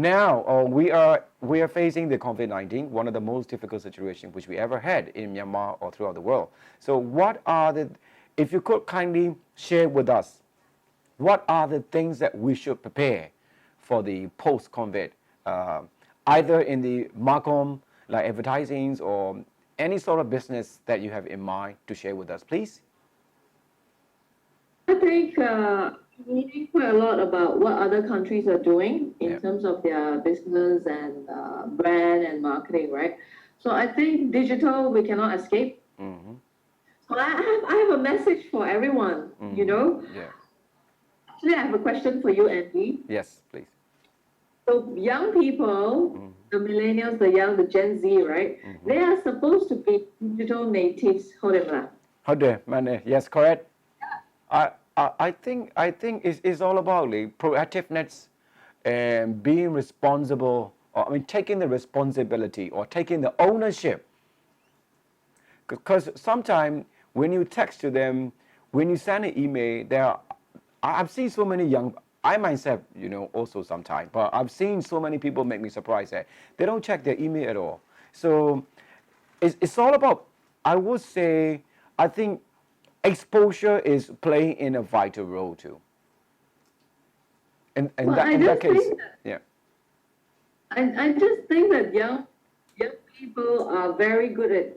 Now, we are facing the COVID-19, one of the most difficult situations which we ever had in Myanmar or throughout the world. So, what are the, if you could kindly share with us, what are the things that we should prepare for the post-COVID, either in the Marcom, like advertisings, or any sort of business that you have in mind to share with us, please? I think reading quite a lot about what other countries are doing in Yeah. terms of their business and brand and marketing, right? So I think digital we cannot escape. Mm-hmm. So I have a message for everyone. You Mm-hmm. know, Yeah. actually I have a question for you, Andy. Yes, please. So young people, Mm-hmm. the millennials, the Gen Z, right? Mm-hmm. They are supposed to be digital natives. Hold on, lah. How there, man? Yes, correct. I think it's all about like proactiveness and being responsible, or I mean taking the responsibility or taking the ownership. Because sometimes when you text to them, when you send an email, I've seen so many young, I myself, also sometimes, but I've seen so many people make me surprised that they don't check their email at all. So it's all about, I would say, I think exposure is playing in a vital role too. Well, I In that just case, think that yeah. I just think that young people are very good at,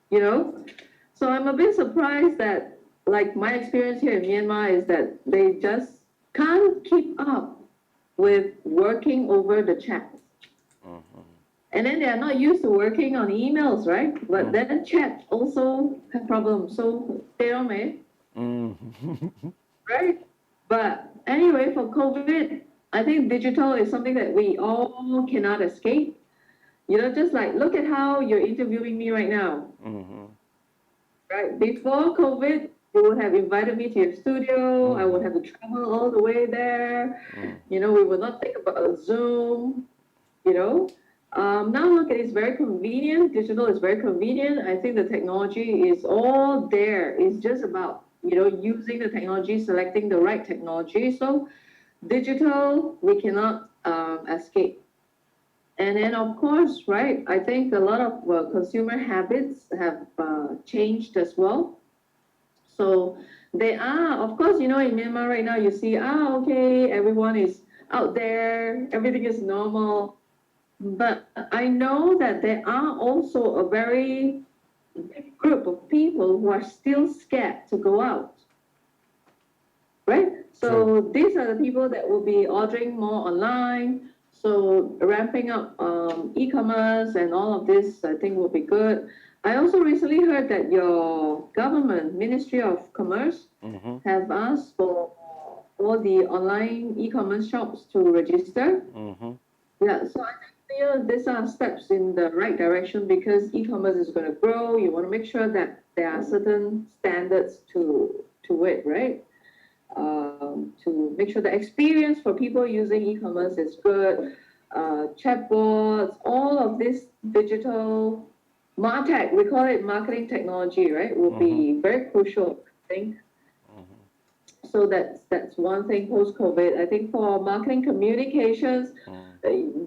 you know. So I'm a bit surprised that, like, my experience here in Myanmar is that they just can't keep up with working over the chats. And then they are not used to working on emails, right? But then chat also have problems. So they don't make, Mm-hmm. right? But anyway, for COVID, I think digital is something that we all cannot escape. You know, just like look at how you're interviewing me right now, Mm-hmm. right? Before COVID, you would have invited me to your studio. I would have to travel all the way there. You know, we would not think about a Zoom, you know. Now look, it's very convenient. Digital is very convenient. I think the technology is all there. It's just about, using the technology, selecting the right technology. So digital, we cannot escape. And then, of course, right, I think a lot of consumer habits have changed as well. So they are, of course, in Myanmar right now, you see, okay, everyone is out there, everything is normal. But I know that there are also a very big group of people who are still scared to go out, right? True. So these are the people that will be ordering more online. So ramping up e-commerce and all of this, I think will be good. I also recently heard that your government, Ministry of Commerce, Mm-hmm. have asked for all the online e-commerce shops to register. Mm-hmm. Yeah, so I think these are steps in the right direction because e-commerce is going to grow. You want to make sure that there are certain standards to it, right? To make sure the experience for people using e-commerce is good. Chatbots, all of this digital MarTech, we call it marketing technology, right? Will be very crucial, I think. So that's one thing post-COVID. I think for marketing communications,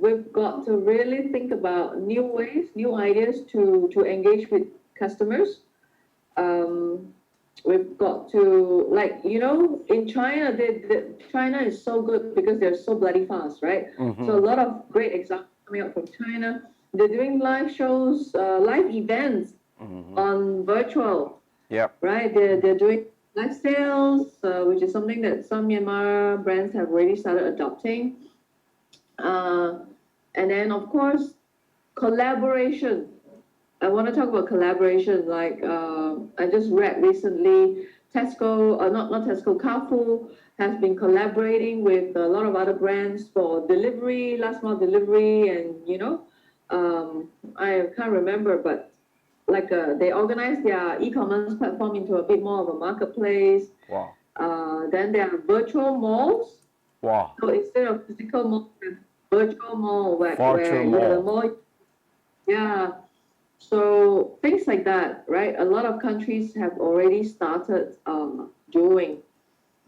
we've got to really think about new ways, new ideas to engage with customers. We've got to, like, in China, China is so good because they're so bloody fast, right? So a lot of great examples coming out from China. They're doing live shows, live events on virtual, Yep. right? They're doing live sales, which is something that some Myanmar brands have already started adopting. And then, of course, collaboration. I want to talk about collaboration. Like I just read recently, Tesco, not Tesco, Carrefour has been collaborating with a lot of other brands for delivery, last mile delivery, and I can't remember, but like they organize their e-commerce platform into a bit more of a marketplace. Wow. Then there are virtual malls. Wow. So instead of physical mall, virtual mall where Virtual the mall. mall, yeah. So things like that, right? A lot of countries have already started doing.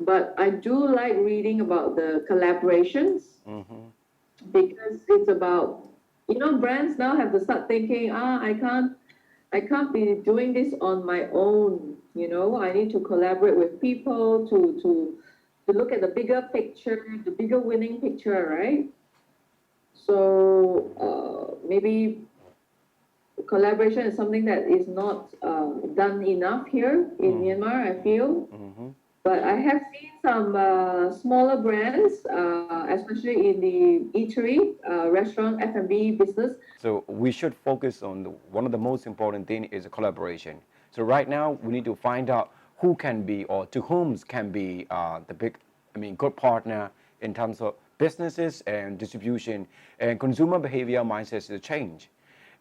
but I do like reading about the collaborations Mm-hmm. because it's about, brands now have to start thinking, I can't be doing this on my own. I need to collaborate with people to look at the bigger picture, the bigger winning picture, right? So maybe collaboration is something that is not done enough here in Myanmar, I feel. Mm-hmm. But I have seen some smaller brands, especially in the eatery, restaurant, F&B business. So we should focus on one of the most important thing is collaboration. So right now we need to find out who can be or to whom can be the big, good partner in terms of businesses and distribution and consumer behavior mindsets to change.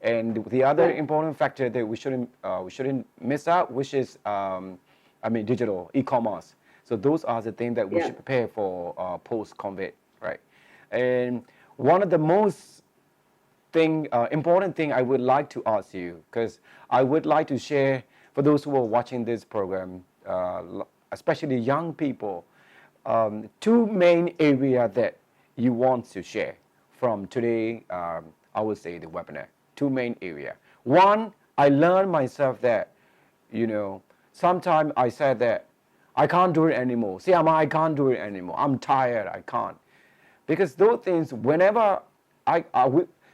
And the other Right. important factor that we shouldn't miss out, which is digital e-commerce. So those are the things that we Yeah. should prepare for post-COVID, right? And one of the most important thing I would like to ask you, because I would like to share for those who are watching this program, especially young people, two main areas that you want to share from today. I would say the webinar. Two main area. One, I learned myself that, sometimes I said that I can't do it anymore. See, I can't do it anymore. I'm tired. I can't. Because those things, whenever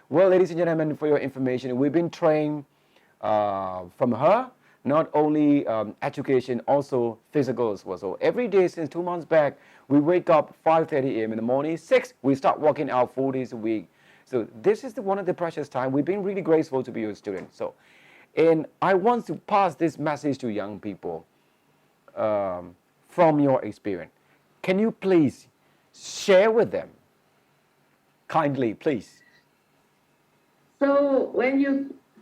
well, ladies and gentlemen, for your information, we've been trained from her, not only education, also physical as well. So every day since 2 months back, we wake up 5:30 a.m. in the morning, 6, we start working out 4 days a week. So this is one of the precious time. We've been really grateful to be your students. So, and I want to pass this message to young people from your experience. Can you please share with them kindly, please? So when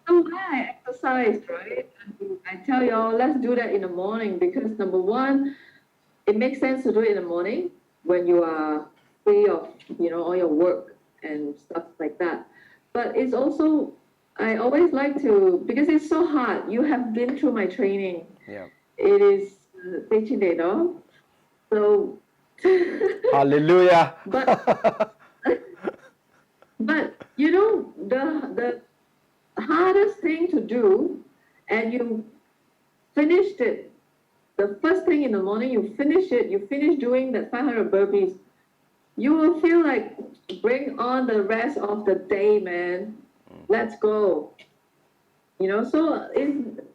I exercise, right? I tell y'all, let's do that in the morning because number one, it makes sense to do it in the morning when you are free of, all your work and stuff like that. But it's also, I always like to, because it's so hard. You have been through my training. Yeah. It is teaching data. So, Hallelujah. but but the hardest thing to do, and you finished it. The first thing in the morning, you finish doing that 500 burpees. You will feel like, bring on the rest of the day, man. Let's go. So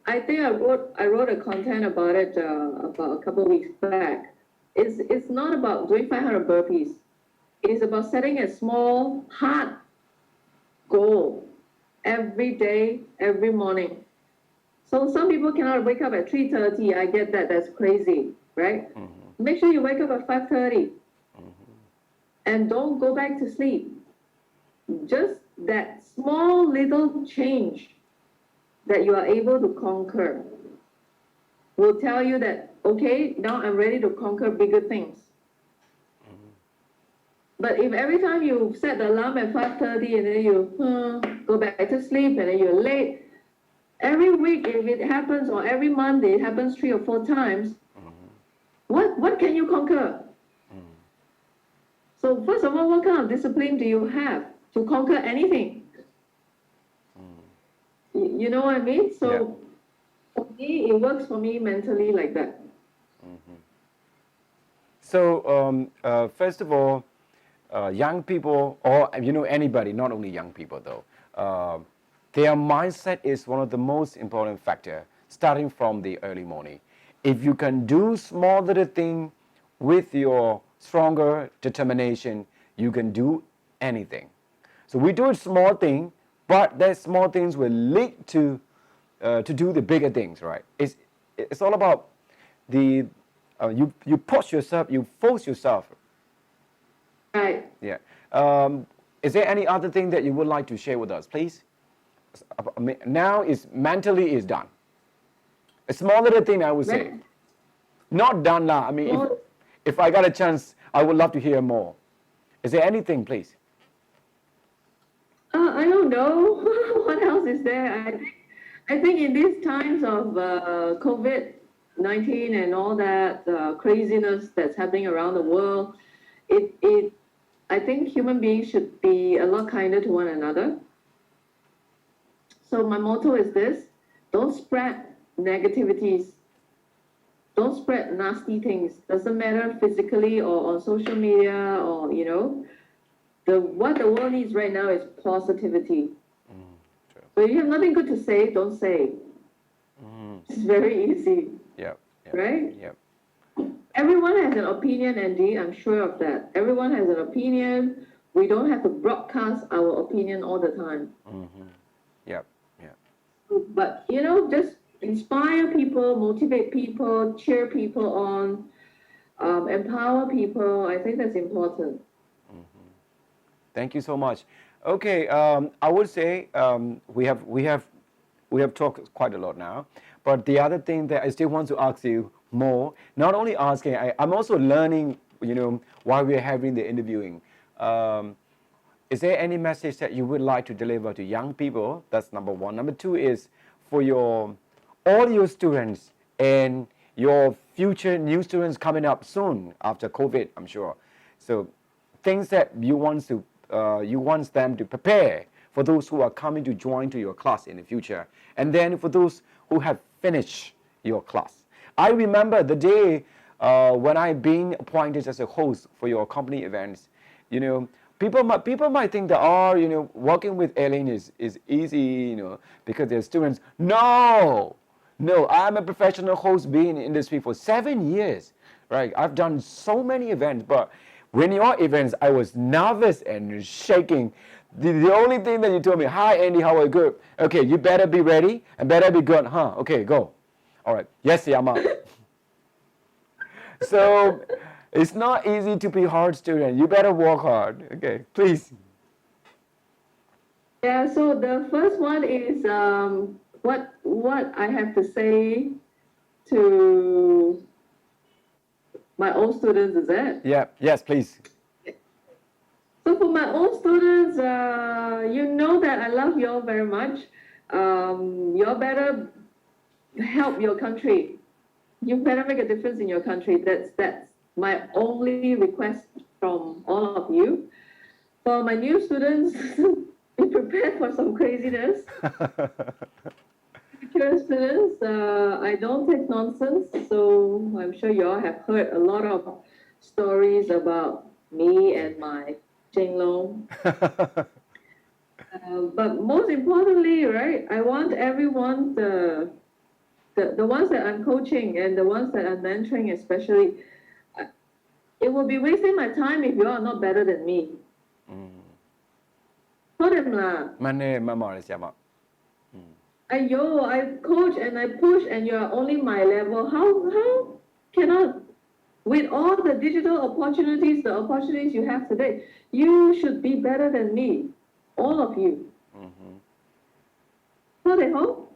I think I wrote a content about it about a couple of weeks back. It's not about doing 500 burpees. It is about setting a small, hard goal every day, every morning. So some people cannot wake up at 3:30. I get that. That's crazy, right? Make sure you wake up at 5:30 and don't go back to sleep. Just that small little change that you are able to conquer will tell you that, okay, now I'm ready to conquer bigger things. But if every time you set the alarm at 5:30 and then you go back to sleep and then you're late, every week if it happens or every month it happens 3 or 4 times, what can you conquer? So first of all, what kind of discipline do you have to conquer anything? You know what I mean? So for me, it works for me mentally like that. So first of all, young people, or anybody, not only young people though, their mindset is one of the most important factor, starting from the early morning. If you can do small little thing with your stronger determination, you can do anything. So we do a small thing, but that small things will lead to do the bigger things, right? It's all about the you push yourself, you force yourself. Right. Yeah. Is there any other thing that you would like to share with us, please? Now is mentally is done. A small little thing I would say. Not done now. I mean, if I got a chance, I would love to hear more. Is there anything, please? I don't know what else is there. I think in these times of COVID, COVID-19 and all that craziness that's happening around the world, I think human beings should be a lot kinder to one another. So my motto is this: don't spread negativities. Don't spread nasty things. Doesn't matter physically or on social media or, what the world needs right now is positivity. True. So if you have nothing good to say, don't say. It's very easy, Yep. right? Yep. Everyone has an opinion, Andy. I'm sure of that. Everyone has an opinion. We don't have to broadcast our opinion all the time. Yep. Yep. But, just inspire people, motivate people, cheer people on, empower people. I think that's important. Thank you so much. Okay, I would say we have talked quite a lot now, but the other thing that I still want to ask you more, not only asking, I'm also learning, while we're having the interviewing. Is there any message that you would like to deliver to young people? That's number one. Number two is for all your students and your future new students coming up soon after COVID, I'm sure. So things that you want them to prepare for those who are coming to join to your class in the future, and then for those who have finished your class. I remember the day when I've been appointed as a host for your company events. People might think that working with Eileen is easy, because they're students. No, I'm a professional host, being in the industry for 7 years, right? I've done so many events, but when your events, I was nervous and shaking. The only thing that you told me, hi Andy, how are you? Good. Okay, you better be ready and better be good, huh? Okay, go. All right. Yes, Yama. So it's not easy to be hard student. You better work hard. Okay, please. Yeah, so the first one is what I have to say to my old students, is it? Yeah, yes, please. So for my old students, you know that I love you all very much. You all better help your country. You better make a difference in your country. That's my only request from all of you. For my new students, be prepared for some craziness. Future students, I don't take nonsense, so I'm sure you all have heard a lot of stories about me and my Jing Long. But most importantly, right, I want everyone, the ones that I'm coaching and the ones that I'm mentoring especially, it will be wasting my time if you are not better than me. Tell them lah. Ayo, I coach and I push and you are only my level. How cannot, with all the digital opportunities, the opportunities you have today, you should be better than me. All of you. So they hope.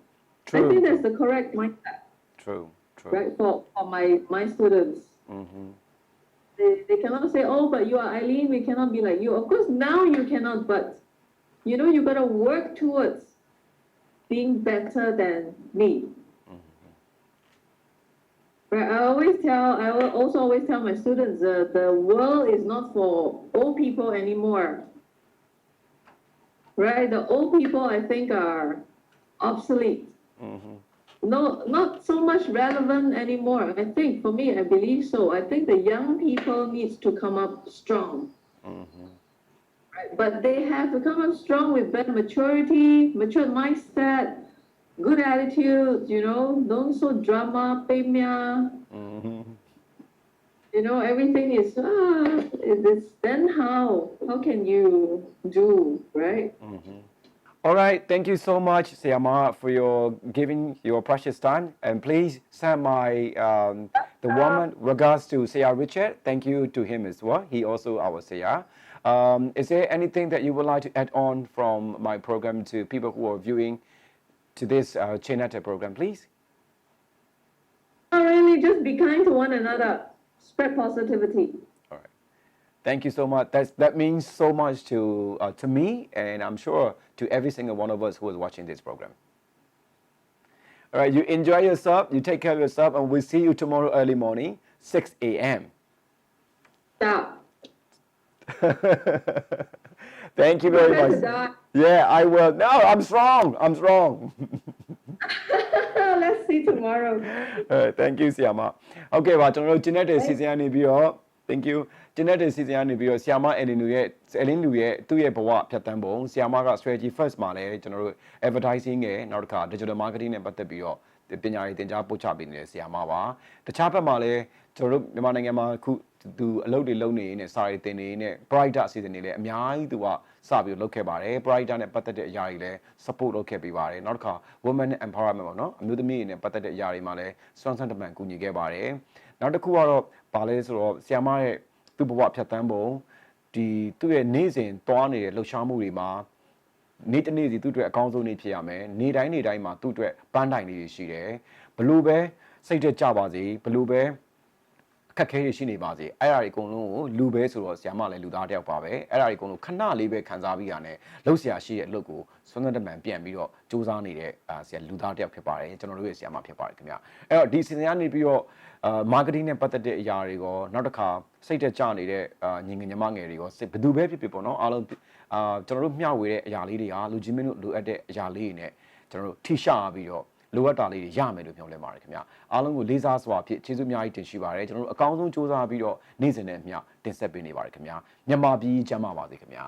I think that's the correct mindset. True. Right, for my students. They cannot say, oh, but you are Eileen, we cannot be like you. Of course, now you cannot, but you got to work towards being better than me. Right, I will also always tell my students, the world is not for old people anymore. Right, the old people I think are obsolete. No, not so much relevant anymore. I think, for me, I believe so. I think the young people needs to come up strong. Right? But they have to come up strong with better maturity, mature mindset, good attitude, don't so drama, pemia. Everything is, then how can you do, right? All right, thank you so much, Siama, for your giving your precious time. And please send my the woman regards to Sia Richard. Thank you to him as well. He also our Sia. Is there anything that you would like to add on from my program to people who are viewing to this Chinata program, please? Not really, just be kind to one another. Spread positivity. All right. Thank you so much. That means so much to me, and I'm sure to every single one of us who is watching this program. All right, you enjoy yourself, you take care of yourself, and we'll see you tomorrow early morning, 6 a.m. Stop. Thank you very Prepare much. to die. Yeah, I will. No, I'm strong. I'm strong. Let's see tomorrow. Thank you ဆီယာမဟုတ်ကဲ့ပါကျွန်တော်တို့ genetic စီစဉ်ရနေပြီးတော့ thank you genetic စီစဉ်ရနေပြီးတော့ဆီယာမ Eileen Lui ရဲ့သူ့ရဲ့ဘဝဖြတ်သန်းပုံဆီယာမက strategy first မှာလည်းကျွန်တော်တို့ advertising ရဲ့နောက်တစ်ခါ digital marketing နဲ့ပတ်သက်ပြီးတော့ပညာရေးသင်ကြားပို့ချပေးနေတဲ့ဆီယာမပါတခြားဘက်မှာလည်းကျွန်တော်တို့မြန်မာနိုင်ငံမှာအခုသူအလုပ်တွေလုပ်နေနေစာရေးသင်နေနေ brighter အစီအစဉ်တွေလည်းအများကြီးသူကစပြီးလုပ်ခဲ့ပါတယ် brighter နဲ့ပတ်သက်တဲ့အရာတွေလည်း support လုပ်ခဲ့ပေးပါတယ်နောက်တစ်ခါ women empowerment ပေါ့နော်အမျိုးသမီးတွေနဲ့ပတ်သက်တဲ့အရာတွေမှာလည်းစွမ်းစွမ်းတမန်ကူညီခဲ့ပါတယ်နောက်တစ်ခုကတော့ဗာလဲဆိုတော့ဆီယာမရဲ့သူ့ဘဝဖြတ်သန်းပုံဒီသူ့ရဲ့နေ့စဉ်သွားနေတဲ့လှုပ်ရှားမှုတွေမှာနေ့တစ်နေ့စီသူ့အတွက်အကောင်းဆုံးနေ့ဖြစ်ရမယ်နေ့တိုင်းမှာသူ့အတွက်ပန်းတိုင်လေးတွေရှိတယ်ဘလို့ပဲစိတ်သက်ကြပါစေဘလို့ပဲအခက်ခဲတွေရှိနေပါစေအဲ့ဒါတွေအကုန်လုံးကိုလူပဲဆိုတော့ဆရာမလည်းလူသားတယောက်ပါပဲအဲ့ဒါတွေအကုန်လုံးခဏလေးပဲခံစားပြီးရတဲ့လှုပ်ရှားရှိတဲ့အလုပ်ကိုစွမ်းစွမ်းတမန်ပြန်ပြီးတော့စူးစမ်းနေတဲ့ဆရာလူသားတယောက်ဖြစ်ပါတယ်ကျွန်တော်တို့ရဲ့ဆရာမဖြစ်ပါတယ်ခင်ဗျအဲ့တော့ဒီစီစဉ်ကနေပြီးတော့marketing နဲ့ပတ်သက်တဲ့အရာတွေရောနောက်တစ်ခါစိတ်သက်ကြနေတဲ့ညီငယ်ညီမငယ်တွေရောဘယ်သူပဲဖြစ်ဖြစ်ပေါ့နော်အားလုံးကျွန်တော်တို့မျှဝေတဲ့အရာလေးတွေဟာလူကြီးမင်းတို့လိုအပ်တဲ့အရာလေးတွေနဲ့ကျွန်တော်တို့ထိရှာပြီးတော့လိုအပ်တာလေးတွေရမယ်လို့ပြောလဲပါတယ်ခင်ဗျအားလုံးကိုလေးစားစွာဖြင့်ကျေးဇူးအများကြီးတင်ရှိပါတယ်ကျွန်တော်တို့အကောင်းဆုံးစူးစမ်းပြီးတော့နေ့စဉ်နဲ့အမျှတင်ဆက်ပေးနေပါတယ်ခင်ဗျမြန်မာပြည်ကျမ်းမာပါစေခင်ဗျ